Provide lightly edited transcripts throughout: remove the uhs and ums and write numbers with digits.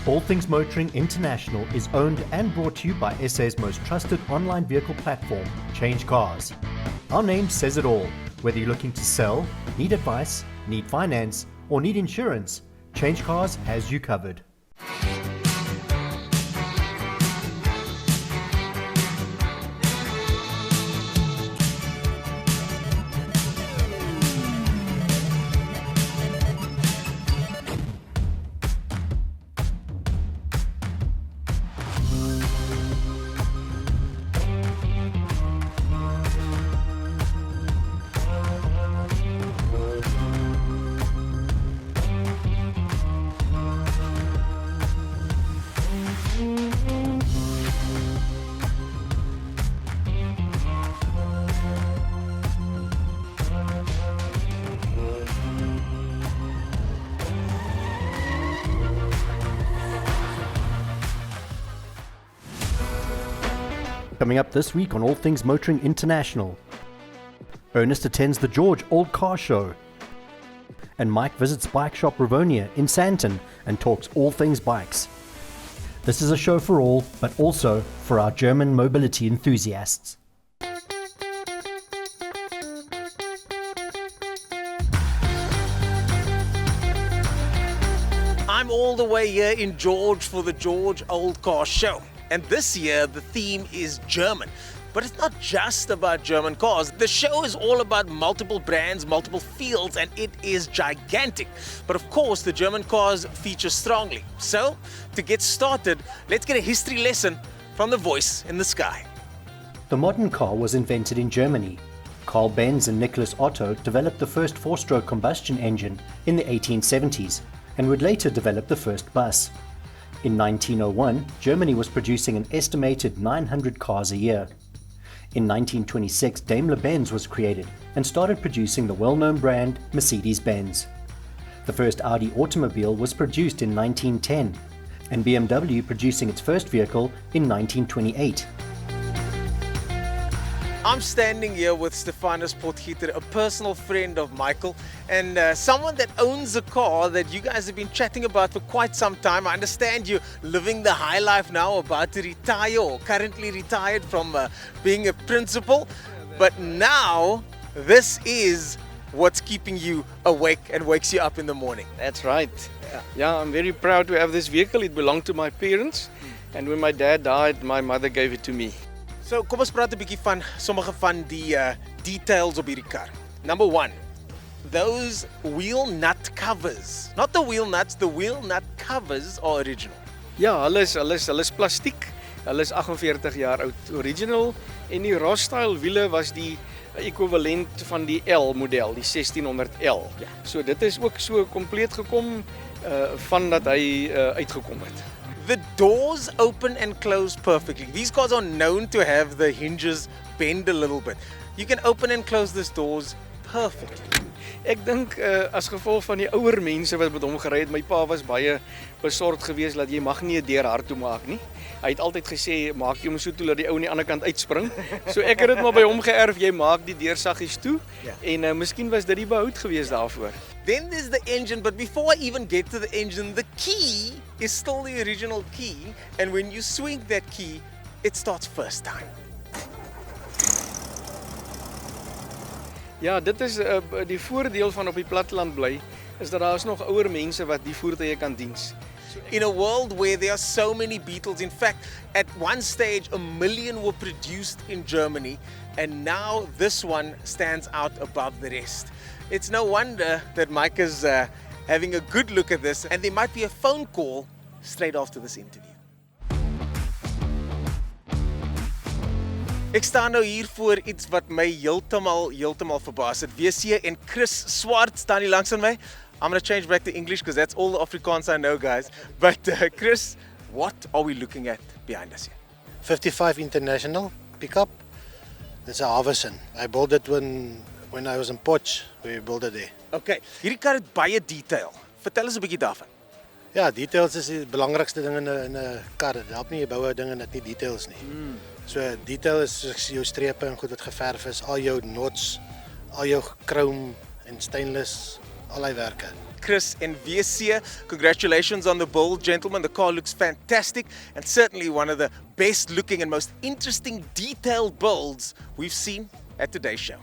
All Things Motoring International is owned and brought to you by SA's most trusted online vehicle platform, CHANGECARS. Our name says it all. Whether you're looking to sell, need advice, need finance, or need insurance, CHANGECARS has you covered. Coming up this week on All Things Motoring International, Ernest attends the George Old Car Show, and Mike visits Bike Shop Rivonia in Sandton and talks all things bikes. This is a show for all, but also for our German mobility enthusiasts. I'm all the way here in George for the George Old Car Show. And this year, the theme is German. But it's not just about German cars. The show is all about multiple brands, multiple fields, and it is gigantic. But of course, the German cars feature strongly. So, to get started, let's get a history lesson from the voice in the sky. The modern car was invented in Germany. Carl Benz and Nicholas Otto developed the first four-stroke combustion engine in the 1870s and would later develop the first bus. In 1901, Germany was producing an estimated 900 cars a year. In 1926, Daimler-Benz was created and started producing the well-known brand Mercedes-Benz. The first Audi automobile was produced in 1910, and BMW producing its first vehicle in 1928. I'm standing here with Stefanus Potgieter, a personal friend of Michael, and someone that owns a car that you guys have been chatting about for quite some time. I understand you're living the high life now, about to retire or currently retired from being a principal. But now, this is what's keeping you awake and wakes you up in the morning. That's right. Yeah, I'm very proud to have this vehicle. It belonged to my parents. And when my dad died, my mother gave it to me. So, kom ons praat 'n bietjie van sommige van die details op hierdie kar. Number one, those wheel nut covers. Not the wheel nuts, the wheel nut covers are original. Ja, hulle is plastiek. Hulle is 48 jaar oud, original. En die Ross-style wiele was die ekwivalent van die L-model, die 1600L. Ja. So dit is ook so kompleet gekom van dat hy uitgekom het. The doors open and close perfectly. These cars are known to have the hinges bend a little bit. You can open and close these doors perfectly. Ek dink as gevolg van die ouer mense wat met hom gery het, my pa was baie besorgd geweest dat jy mag nie 'n deur hard toe maak nie. Hy het altyd gesê maak jy hom so toe dat die ou aan die ander kant uitspring. So ek het dit maar by hom geërf, jy maak die deur saggies toe. Ja. En miskien was dit die behoud geweest daarvoor. Then there's the engine, but before I even get to the engine, the key is still the original key, and when you swing that key, it starts first time. Ja, dit is die voordeel van op die platteland bly, is dat daar is nog ouer mense wat die voertuie kan diens. In a world where there are so many Beetles, in fact, at one stage 1 million were produced in Germany, and now this one stands out above the rest. It's no wonder that Mike is having a good look at this, and there might be a phone call straight after this interview. Ek staan nou hier voor iets wat my heeltemal verbaas het. WC en Chris Swart staan hier langs aan my. I'm going to change back to English because that's all the Afrikaans I know, guys. But Chris, what are we looking at behind us here? 55 International pickup. It's a Harvison. I built it when I was in Porsche. We built it there. Okay, hierdie kar het baie detail. Vertel ons 'n bietjie daarvan. Ja, details is die belangrikste ding in 'n kar. Dit help nie jy bou 'n ding en dit nie details nie. So detail is jou strepe en goed wat geverf is, al jou knots, al jou chrome en stainless al hy werke. Chris and VC, congratulations on the build, gentlemen. The car looks fantastic and certainly one of the best looking and most interesting detailed builds we've seen at today's show.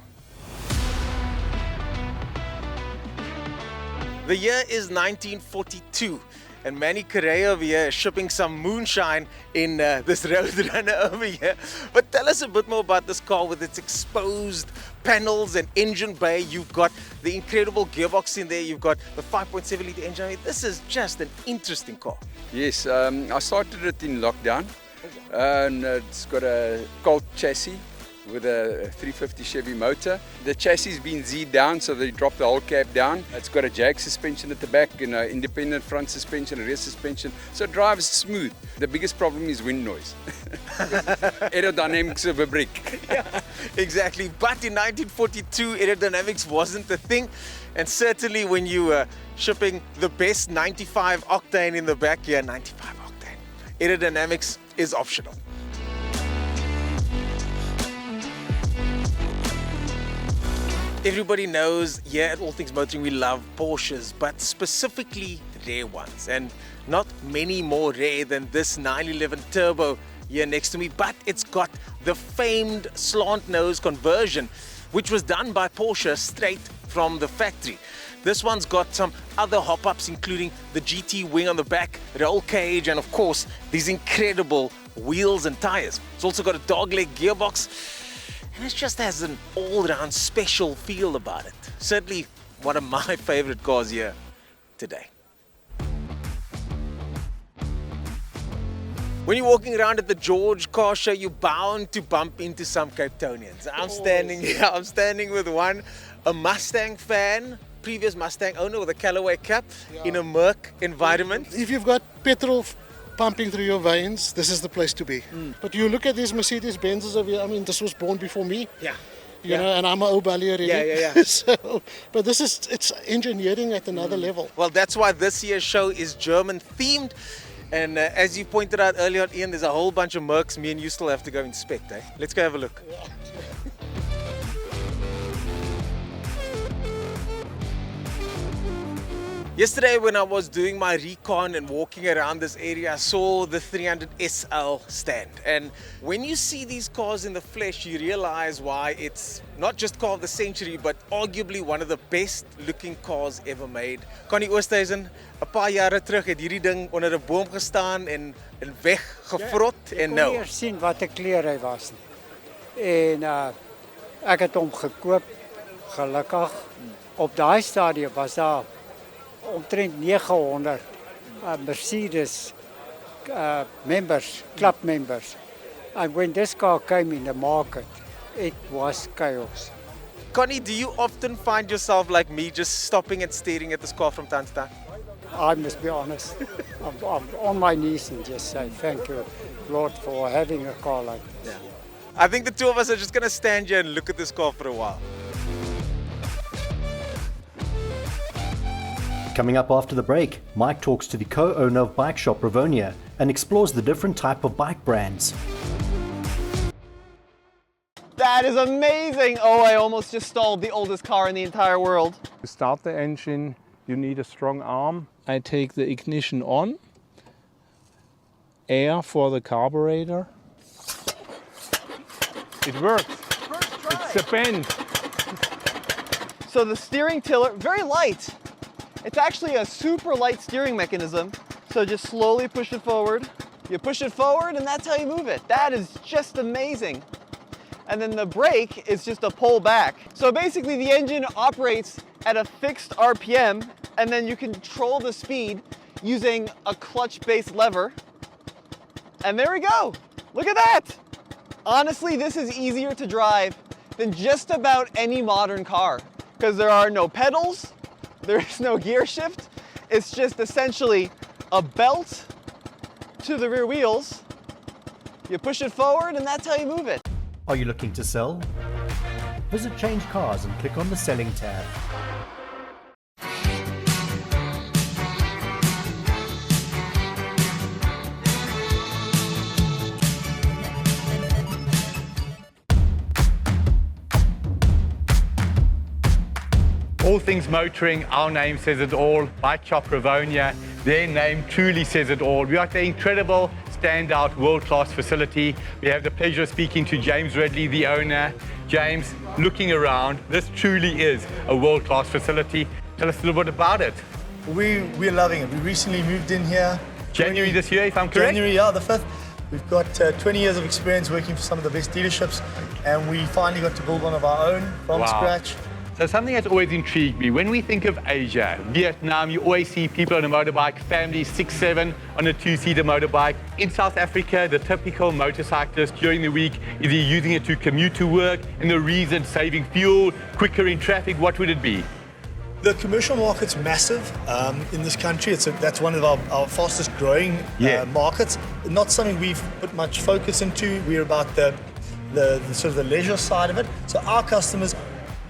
The year is 1942 and Manny Correa over here is shipping some moonshine in this Roadrunner over here. But tell us a bit more about this car with its exposed panels and engine bay. You've got the incredible gearbox in there. You've got the 5.7 litre engine. I mean, this is just an interesting car. Yes, I started it in lockdown and it's got a Colt chassis with a 350 Chevy motor. The chassis has been Z'd down, so they dropped the whole cab down. It's got a jag suspension at the back and an independent front suspension, a rear suspension, so it drives smooth. The biggest problem is wind noise. Aerodynamics of a brick. Yeah, exactly. But in 1942, aerodynamics wasn't the thing. And certainly when you were shipping the best 95 octane in the back here, 95 octane, aerodynamics is optional. Everybody knows here at All Things Motoring we love Porsches, but specifically rare ones, and not many more rare than this 911 Turbo here next to me, but it's got the famed slant nose conversion, which was done by Porsche straight from the factory. This one's got some other hop-ups, including the GT wing on the back, roll cage, and of course these incredible wheels and tires. It's also got a dogleg gearbox, and it just has an all-round special feel about it. Certainly one of my favorite cars here today. When you're walking around at the George Car Show, you're bound to bump into some Cape Townians. I'm standing with one, a Mustang fan, previous Mustang owner with a Callaway cap, in a Merc environment. If you've got petrol pumping through your veins, this is the place to be. But you look at these Mercedes Benzes over here, I mean, this was born before me. Yeah. You know, and I'm an old belly already. Yeah. So, but it's engineering at another level. Well, that's why this year's show is German themed. And as you pointed out earlier on, Ian, there's a whole bunch of Mercs me and you still have to go inspect, eh? Let's go have a look. Yesterday when I was doing my recon and walking around this area, I saw the 300 SL stand. And when you see these cars in the flesh, you realize why it's not just car of the century, but arguably one of the best looking cars ever made. Connie Oosthuizen, 'n paar jare terug het hierdie ding onder 'n boom gestaan en weggefrot en nou. Ek kon nie eers sien wat 'n kleur hy was nie. En ek het hom gekoop, gelukkig. Op daai stadium was daar omtrent 900 Mercedes members, club members. And when this car came in the market, it was chaos. Connie, do you often find yourself like me just stopping and staring at this car from time to time? I must be honest. I'm on my knees and just say thank you, Lord, for having a car like this. I think the two of us are just going to stand here and look at this car for a while. Coming up after the break, Mike talks to the co-owner of Bike Shop Rivonia and explores the different type of bike brands. That is amazing! Oh, I almost just stalled the oldest car in the entire world. To start the engine, you need a strong arm. I take the ignition on, air for the carburetor. It works. It's a bend. So the steering tiller, very light. It's actually a super light steering mechanism. So just slowly push it forward. You push it forward and that's how you move it. That is just amazing. And then the brake is just a pull back. So basically the engine operates at a fixed RPM and then you control the speed using a clutch-based lever. And there we go. Look at that. Honestly, this is easier to drive than just about any modern car because there are no pedals, there is no gear shift. It's just essentially a belt to the rear wheels. You push it forward and that's how you move it. Are you looking to sell? Visit Change Cars and click on the Selling tab. All things motoring, our name says it all. Bike Shop Rivonia, their name truly says it all. We are at the incredible, standout, world-class facility. We have the pleasure of speaking to James Ridley, the owner. James, looking around, this truly is a world-class facility. Tell us a little bit about it. We're loving it. We recently moved in here. January this year, if I'm correct? January, yeah, the 5th. We've got 20 years of experience working for some of the best dealerships, and we finally got to build one of our own from scratch. So something that's always intrigued me, when we think of Asia, Vietnam, you always see people on a motorbike, families 6, 7 on a 2-seater motorbike. In South Africa, the typical motorcyclist during the week, is he using it to commute to work? And the reason, saving fuel, quicker in traffic, what would it be? The commercial market's massive in this country. That's one of our fastest growing markets. Not something we've put much focus into. We're about the sort of the leisure side of it. So our customers,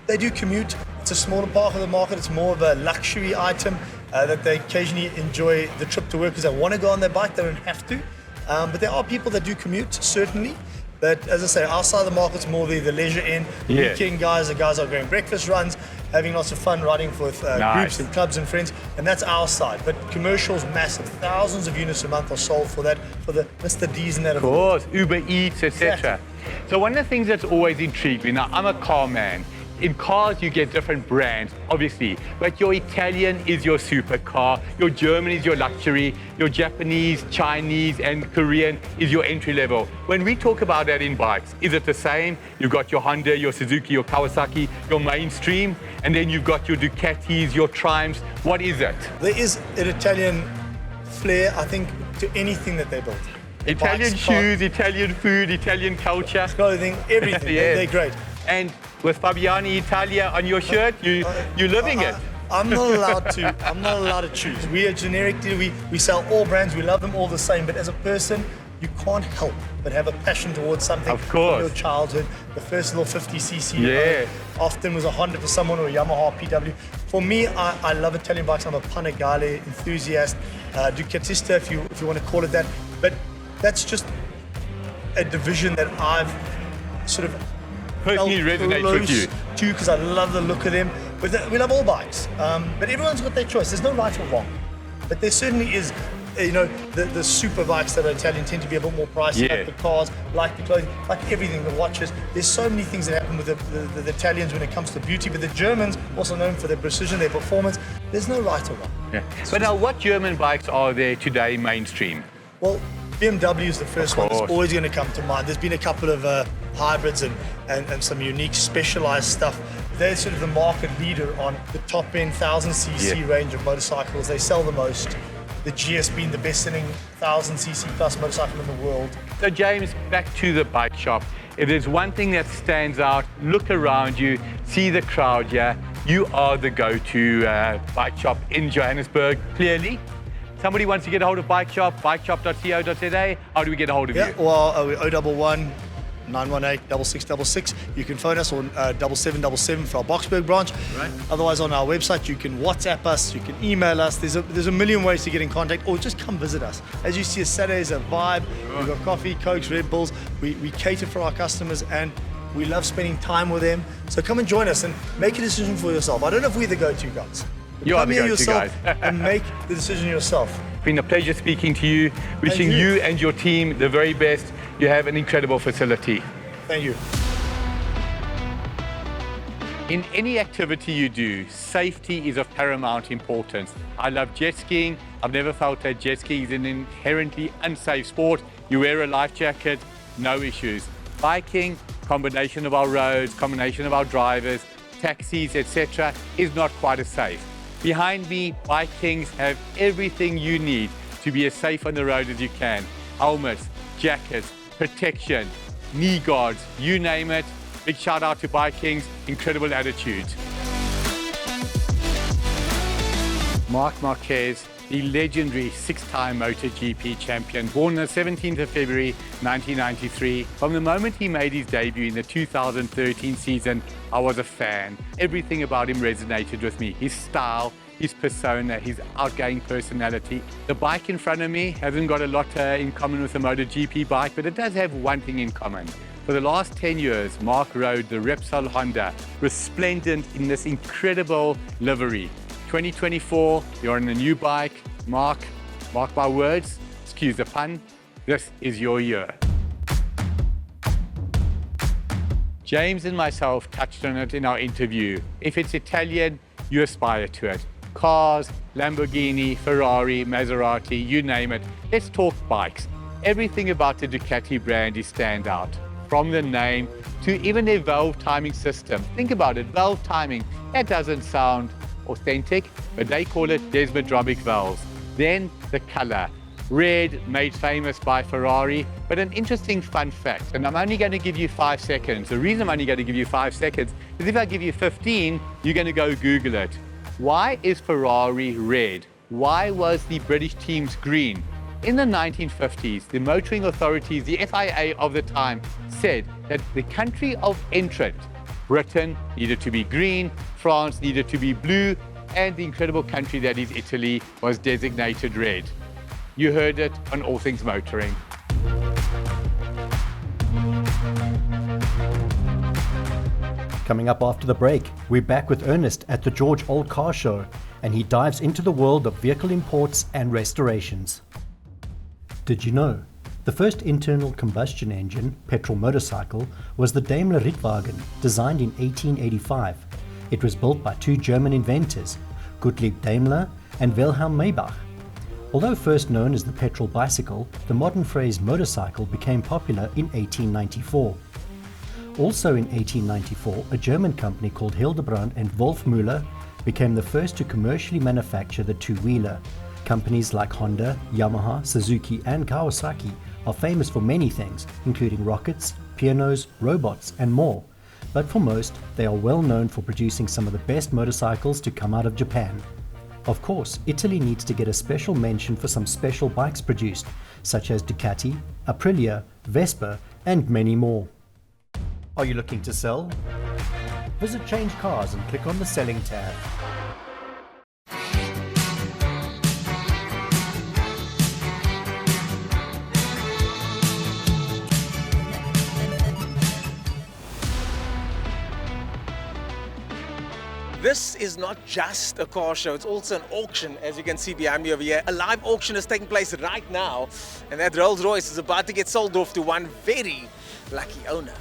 they do commute. It's a smaller part of the market. It's more of a luxury item that they occasionally enjoy the trip to work because they want to go on their bike. They don't have to. But there are people that do commute, certainly. But as I say, our side of the market's more the leisure end. Weekend guys, the guys are going breakfast runs, having lots of fun riding with groups and clubs and friends, and that's our side. But commercial's massive. Thousands of units a month are sold for that, for the Mr. D's and that. Of course, Uber Eats, etc. So one of the things that's always intrigued me, now I'm a car man. In cars, you get different brands, obviously, but your Italian is your supercar, your German is your luxury, your Japanese, Chinese, and Korean is your entry level. When we talk about that in bikes, is it the same? You've got your Honda, your Suzuki, your Kawasaki, your mainstream, and then you've got your Ducatis, your Triumphs. What is it? There is an Italian flair, I think, to anything that they build. Italian shoes, Italian food, Italian culture. Clothing, everything. They're great. And with Fabiani Italia on your shirt, you're living it. I'm not allowed to choose. We are generic dealer. We sell all brands. We love them all the same. But as a person, you can't help but have a passion towards something. Of course. From your childhood. The first little 50cc often was a Honda for someone or a Yamaha PW. For me, I love Italian bikes. I'm a Panigale enthusiast, Ducatista if you want to call it that. But that's just a division that I've sort of personally resonates with you too, because I love the look of them. But we love all bikes, but everyone's got their choice. There's no right or wrong, but there certainly is. The super bikes that are Italian tend to be a bit more pricey, like the cars, like the clothing, like everything, the watches. There's so many things that happen with the Italians when it comes to beauty, but the Germans, also known for their precision, their performance, there's no right or wrong. But now, what German bikes are there today mainstream? Well, BMW is the first one that's always going to come to mind. There's been a couple of hybrids and some unique specialized stuff. They're sort of the market leader on the top end 1000cc range of motorcycles. They sell the most. The GS being the best-selling 1000cc plus motorcycle in the world. So James, back to the bike shop. If there's one thing that stands out, look around you, see the crowd here. You are the go-to bike shop in Johannesburg, clearly. Somebody wants to get a hold of Bike Shop, bikeshop.co.za. How do we get a hold of you? Well, we're 011 918 6666. You can phone us on 7777 for our Boksburg branch. Right. Otherwise, on our website, you can WhatsApp us, you can email us. There's a million ways to get in contact, or just come visit us. As you see, Saturday's a vibe. We've got coffee, Cokes, Red Bulls. We cater for our customers, and we love spending time with them. So come and join us and make a decision for yourself. I don't know if we're the go-to guys. You are the go-to guys. guys. And make the decision yourself. It's been a pleasure speaking to you. Wishing you and your team the very best. You have an incredible facility. Thank you. In any activity you do, safety is of paramount importance. I love jet skiing. I've never felt that jet skiing is an inherently unsafe sport. You wear a life jacket, no issues. Biking, combination of our roads, combination of our drivers, taxis, etc., is not quite as safe. Behind me, Bike Kings have everything you need to be as safe on the road as you can. Helmets, jackets, protection, knee guards, you name it. Big shout out to Bike Kings, incredible attitude. Marc Marquez, the legendary 6-time MotoGP champion, born on the 17th of February 1993. From the moment he made his debut in the 2013 season, I was a fan. Everything about him resonated with me. His style, his persona, his outgoing personality. The bike in front of me hasn't got a lot in common with the MotoGP bike, but it does have one thing in common. For the last 10 years, Mark rode the Repsol Honda, resplendent in this incredible livery. 2024, you're on a new bike. Mark my words, excuse the pun, this is your year. James and myself touched on it in our interview. If it's Italian, you aspire to it. Cars, Lamborghini, Ferrari, Maserati, you name it. Let's talk bikes. Everything about the Ducati brand is standout. From the name to even their valve timing system. Think about it, valve timing. That doesn't sound authentic, but they call it desmodromic valves. Then the color. Red, made famous by Ferrari, but an interesting fun fact, and I'm only going to give you 5 seconds. The reason I'm only going to give you 5 seconds is if I give you 15, you're going to go Google it. Why is Ferrari red? Why was the British teams green? In the 1950s, the motoring authorities, the FIA of the time, said that the country of entrant, Britain, needed to be green, France needed to be blue, and the incredible country that is Italy was designated red. You heard it on All Things Motoring. Coming up after the break, we're back with Ernest at the George Old Car Show, and he dives into the world of vehicle imports and restorations. Did you know? The first internal combustion engine, petrol motorcycle, was the Daimler Rittwagen, designed in 1885. It was built by two German inventors, Gottlieb Daimler and Wilhelm Maybach. Although first known as the petrol bicycle, the modern phrase motorcycle became popular in 1894. Also in 1894, a German company called Hildebrand and Wolfmüller became the first to commercially manufacture the two-wheeler. Companies like Honda, Yamaha, Suzuki and Kawasaki are famous for many things, including rockets, pianos, robots and more. But for most, they are well known for producing some of the best motorcycles to come out of Japan. Of course, Italy needs to get a special mention for some special bikes produced, such as Ducati, Aprilia, Vespa, and many more. Are you looking to sell? Visit Change Cars and click on the Selling tab. This is not just a car show, it's also an auction, as you can see behind me over here. A live auction is taking place right now, and that Rolls Royce is about to get sold off to one very lucky owner.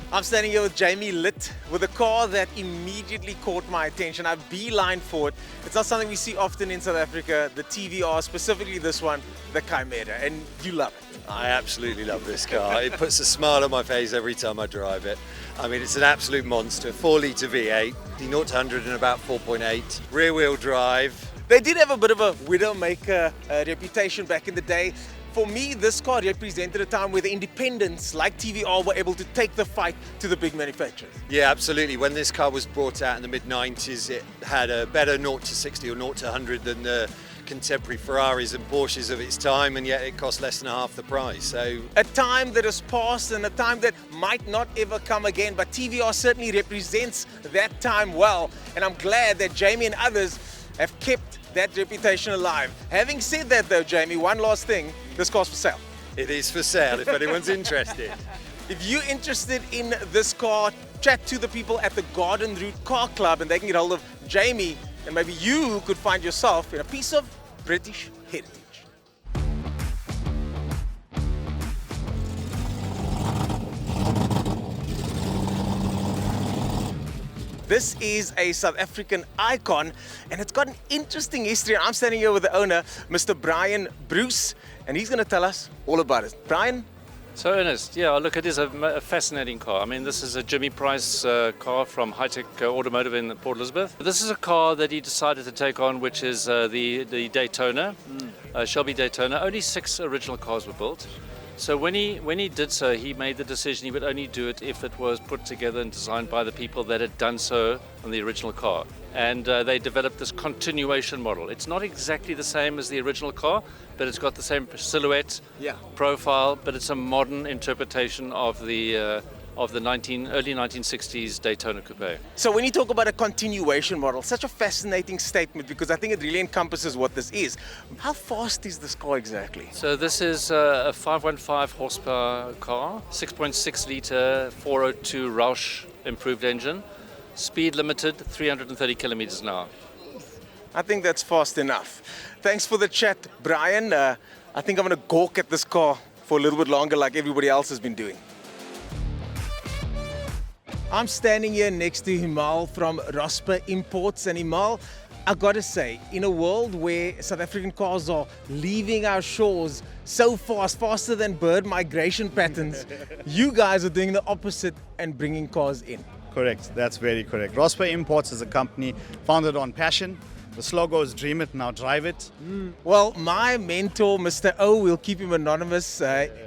I'm standing here with Jamie Litt with a car that immediately caught my attention. I beelined for it. It's not something we see often in South Africa, the TVR, specifically this one, the Chimera, and you love it. I absolutely love this car. It puts a smile on my face every time I drive it. I mean, it's an absolute monster. 4-litre V8, 0 to 100 in about 4.8, rear-wheel drive. They did have a bit of a widowmaker reputation back in the day. For me, this car represented a time where the independents like TVR were able to take the fight to the big manufacturers. Yeah, absolutely. When this car was brought out in the mid-90s, it had a better 0 to 60 or 0 to 100 than the contemporary Ferraris and Porsches of its time, and yet it cost less than half the price. So a time that has passed and a time that might not ever come again, but TVR certainly represents that time well, and I'm glad that Jamie and others have kept that reputation alive. Having said that though, Jamie, one last thing, this car's for sale. It is for sale if anyone's interested. If you're interested in this car, chat to the people at the Garden Route Car Club and they can get hold of Jamie, and maybe you could find yourself in a piece of British heritage. This is a South African icon and it's got an interesting history. I'm standing here with the owner, Mr. Brian Bruce, and he's going to tell us all about it. Brian? So Ernest, yeah, look, it is a fascinating car. I mean, this is a Jimmy Price car from High-Tech Automotive in Port Elizabeth. This is a car that he decided to take on, which is the Daytona, Shelby Daytona. Only 6 original cars were built. So when he did so, he made the decision he would only do it if it was put together and designed by the people that had done so on the original car. And they developed this continuation model. It's not exactly the same as the original car, but it's got the same silhouette, profile, but it's a modern interpretation of the early 1960s Daytona Coupe. So when you talk about a continuation model, such a fascinating statement because I think it really encompasses what this is. How fast is this car exactly? So this is a 515 horsepower car, 6.6 litre 402 Roush improved engine, speed limited 330 kilometers an hour. I think that's fast enough. Thanks for the chat, Brian. I think I'm going to gawk at this car for a little bit longer like everybody else has been doing. I'm standing here next to Himal from Rosper Imports, and Himal, I gotta say, in a world where South African cars are leaving our shores so fast, faster than bird migration patterns, you guys are doing the opposite and bringing cars in. Correct, that's very correct. Rosper Imports is a company founded on passion. The slogan is dream it, now drive it. Well, my mentor, Mr. O, we'll keep him anonymous.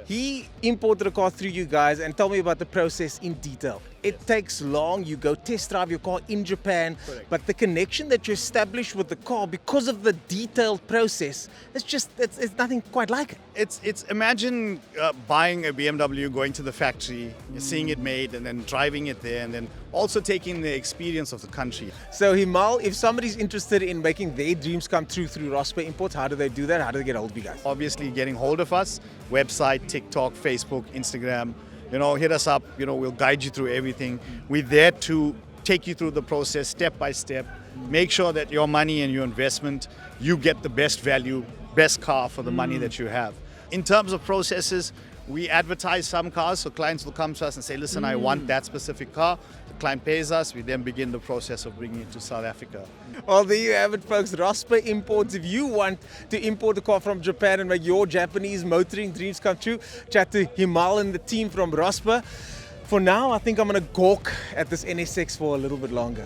He imported a car through you guys and told me about the process in detail. It takes long, you go test drive your car in Japan, but the connection that you establish with the car because of the detailed process, it's nothing quite like it. It's imagine buying a BMW, going to the factory, seeing it made, and then driving it there, and then also taking the experience of the country. So Himal, if somebody's interested in making their dreams come true through Rosper Imports, how do they do that? How do they get hold of you guys? Obviously getting hold of us, website, TikTok, Facebook, Instagram. Hit us up, we'll guide you through everything. We're there to take you through the process step by step. Make sure that your money and your investment, you get the best value, best car for the money that you have. In terms of processes, we advertise some cars, so clients will come to us and say, listen, I want that specific car. The client pays us, we then begin the process of bringing it to South Africa. Well, there you have it, folks. Rosper Imports. If you want to import a car from Japan and make your Japanese motoring dreams come true, chat to Himal and the team from Rosper. For now, I think I'm going to gawk at this NSX for a little bit longer.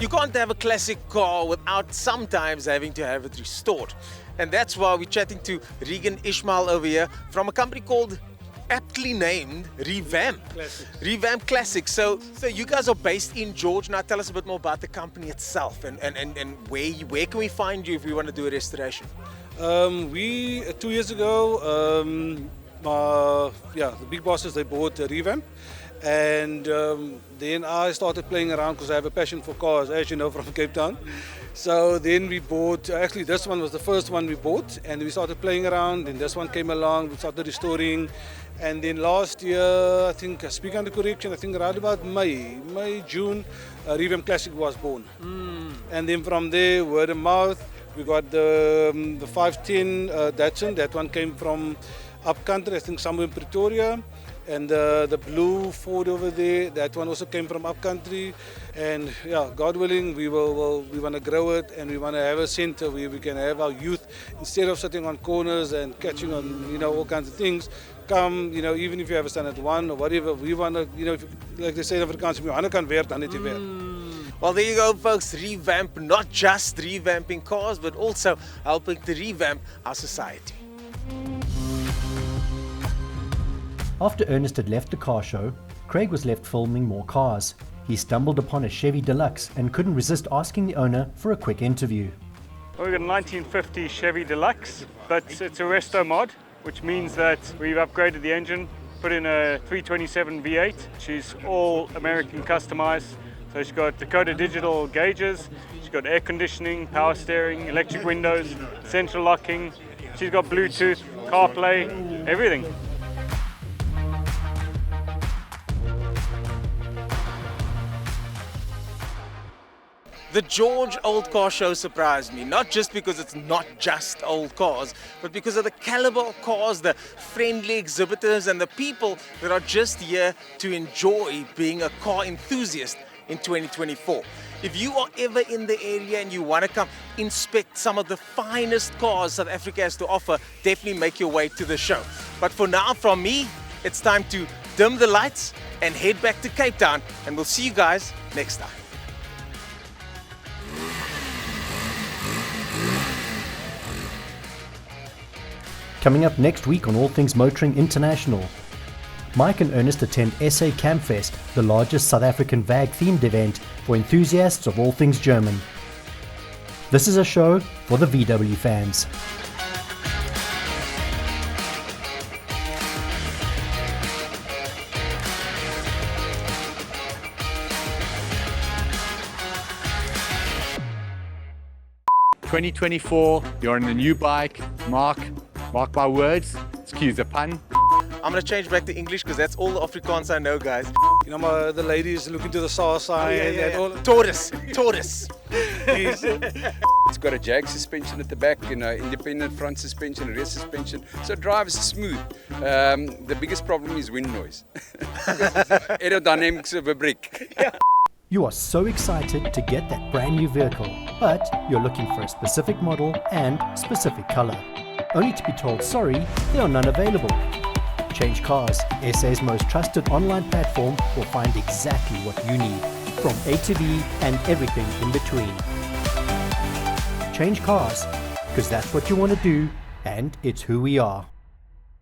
You can't have a classic car without sometimes having to have it restored. And that's why we're chatting to Regan Ishmael over here from a company called, aptly named, Revamp. Revamp Classics. So you guys are based in George. Now tell us a bit more about the company itself and where can we find you if we want to do a restoration? We 2 years ago, the big bosses, they bought Revamp. And then I started playing around because I have a passion for cars, as you know, from Cape Town. So then we bought, actually this one was the first one we bought, and we started playing around, and this one came along, we started restoring. And then last year, I think, speak under correction, I think around about May, June, Revamp Classic was born. And then from there, word of mouth, we got the 510 Datsun, that one came from upcountry, I think somewhere in Pretoria. And the blue Ford over there, that one also came from upcountry. And yeah, God willing, we want to grow it, and we want to have a center where we can have our youth, instead of sitting on corners and catching on, all kinds of things, come, even if you have a standard one or whatever, we want to, like they say in Afrikaans, we want to convert on it to werk. Well, there you go, folks. Revamp, not just revamping cars, but also helping to revamp our society. After Ernest had left the car show, Craig was left filming more cars. He stumbled upon a Chevy Deluxe and couldn't resist asking the owner for a quick interview. We've got a 1950 Chevy Deluxe, but it's a resto mod, which means that we've upgraded the engine, put in a 327 V8. She's all American customized. So she's got Dakota digital gauges, she's got air conditioning, power steering, electric windows, central locking. She's got Bluetooth, CarPlay, everything. The George Old Car Show surprised me, not just because it's not just old cars, but because of the caliber of cars, the friendly exhibitors, and the people that are just here to enjoy being a car enthusiast in 2024. If you are ever in the area and you want to come inspect some of the finest cars South Africa has to offer, definitely make your way to the show. But for now, from me, it's time to dim the lights and head back to Cape Town, and we'll see you guys next time. Coming up next week on All Things Motoring International, Mike and Ernest attend SA Campfest, the largest South African VAG-themed event for enthusiasts of all things German. This is a show for the VW fans. "2024, you're on a new bike. Mark my words, excuse the pun. I'm going to change back to English because that's all the Afrikaans I know, guys. You know, the ladies looking to the SAR sign. Taurus. It's got a jag suspension at the back, independent front suspension, rear suspension, so it drives smooth. The biggest problem is wind noise. Aerodynamics of a brick. You are so excited to get that brand new vehicle, but you're looking for a specific model and specific color, only to be told sorry, there are none available. Change Cars, SA's most trusted online platform, will find exactly what you need, from A to V and everything in between. Change Cars, because that's what you want to do, and it's who we are.